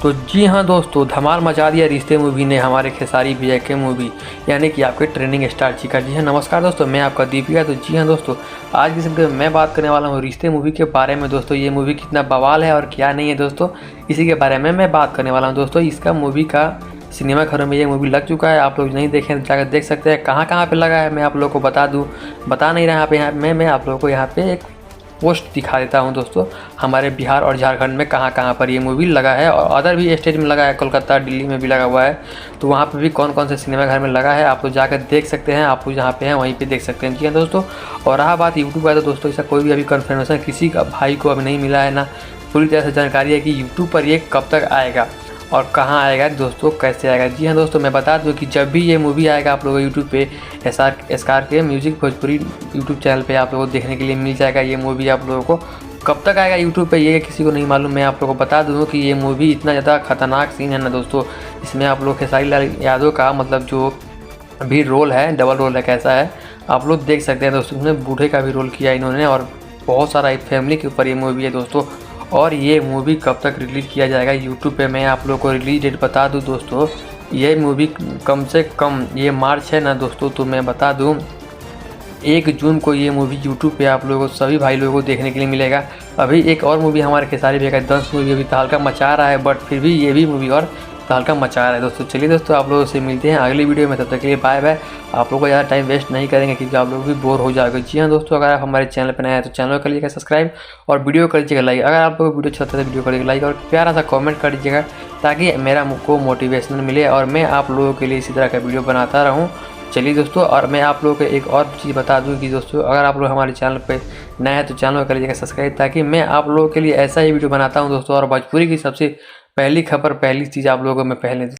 तो जी हाँ दोस्तों, धमाल मचा दिया रिश्ते मूवी ने हमारे खेसारी भैया के मूवी यानी कि आपके ट्रेंडिंग स्टार जी का। जी हाँ नमस्कार दोस्तों, मैं आपका दीपिका। तो जी हाँ दोस्तों, आज की इस वीडियो में मैं बात करने वाला हूँ रिश्ते मूवी के बारे में। दोस्तों ये मूवी कितना बवाल है और क्या नहीं है दोस्तों, इसी के बारे में मैं बात करने वाला हूँ। दोस्तों इसका मूवी का सिनेमा घरों में ये मूवी लग चुका है। आप लोग नहीं देखें तो जाकर देख सकते हैं। कहाँ कहाँ पे लगा है मैं आप लोगों को बता नहीं रहा यहाँ पे मैं आप लोगों को यहाँ पे एक पोस्ट दिखा देता हूँ दोस्तों। हमारे बिहार और झारखंड में कहाँ कहाँ पर ये मूवी लगा है और अदर भी स्टेट में लगा है, कोलकाता दिल्ली में भी लगा हुआ है। तो वहाँ पे भी कौन कौन से सिनेमा घर में लगा है आप लोग जाकर देख सकते हैं। आप लोग जहाँ पे हैं वहीं पे देख सकते हैं। जी हाँ दोस्तों, और रहा बात यूट्यूब का, तो दोस्तों इसका कोई भी अभी कन्फर्मेशन किसी का भाई को अभी नहीं मिला है, ना पूरी तरह से जानकारी है कि यूट्यूब पर ये कब तक आएगा और कहाँ आएगा दोस्तों, कैसे आएगा। जी हाँ दोस्तों, मैं बता दूं कि जब भी ये मूवी आएगा आप लोगों को यूट्यूब पे SR के म्यूजिक भोजपुरी यूट्यूब चैनल पे आप लोगों को देखने के लिए मिल जाएगा। ये मूवी आप लोगों को कब तक आएगा यूट्यूब पे ये किसी को नहीं मालूम। मैं आप लोगों को बता दूँ कि ये मूवी इतना ज़्यादा खतरनाक सीन है ना दोस्तों, इसमें आप लोग खेसारी लाल यादव का मतलब जो भी रोल है, डबल रोल है, कैसा है आप लोग देख सकते हैं दोस्तों। उसमें बूढ़े का भी रोल किया इन्होंने और बहुत सारा एक फैमिली के ऊपर ये मूवी है दोस्तों। और ये मूवी कब तक रिलीज़ किया जाएगा यूट्यूब पे, मैं आप लोगों को रिलीज डेट बता दूं दोस्तों। ये मूवी कम से कम ये मार्च है ना दोस्तों, तो मैं बता दूं 1 जून को ये मूवी यूट्यूब पे आप लोगों को सभी भाई लोगों को देखने के लिए मिलेगा। अभी एक और मूवी हमारे खेसारी भैया का दंश मूवी अभी तहलका मचा रहा है, बट फिर भी ये भी मूवी और तहलका मचा रहा है दोस्तों। चलिए दोस्तों, आप लोगों से मिलते हैं अगली वीडियो में, तब तक के लिए बाय बाय। आप लोगों को ज़्यादा टाइम वेस्ट नहीं करेंगे क्योंकि आप लोग भी बोर हो जाओगे। जी हाँ दोस्तों, अगर आप हमारे चैनल पर नए हैं तो चैनल कर लीजिएगा सब्सक्राइब और वीडियो कर लीजिएगा लाइक। अगर आप लोगों को वीडियो अच्छा लगता है तो वीडियो कर लीजिएगा लाइक और प्यारा सा कमेंट कर दीजिएगा ताकि मेरा को मोटिवेशन मिले और मैं आप लोगों के लिए इसी तरह का वीडियो बनाता रहूँ। चलिए दोस्तों, और मैं आप लोगों को एक और चीज़ बता दूं कि दोस्तों अगर आप लोग हमारे चैनल पे नए हैं तो चैनल कर लीजिएगा सब्सक्राइब ताकि मैं आप लोगों के लिए ऐसा ही वीडियो बनाता हूं दोस्तों। और भोजपुरी की सबसे पहली खबर, पहली चीज़ आप लोगों को मैं पहले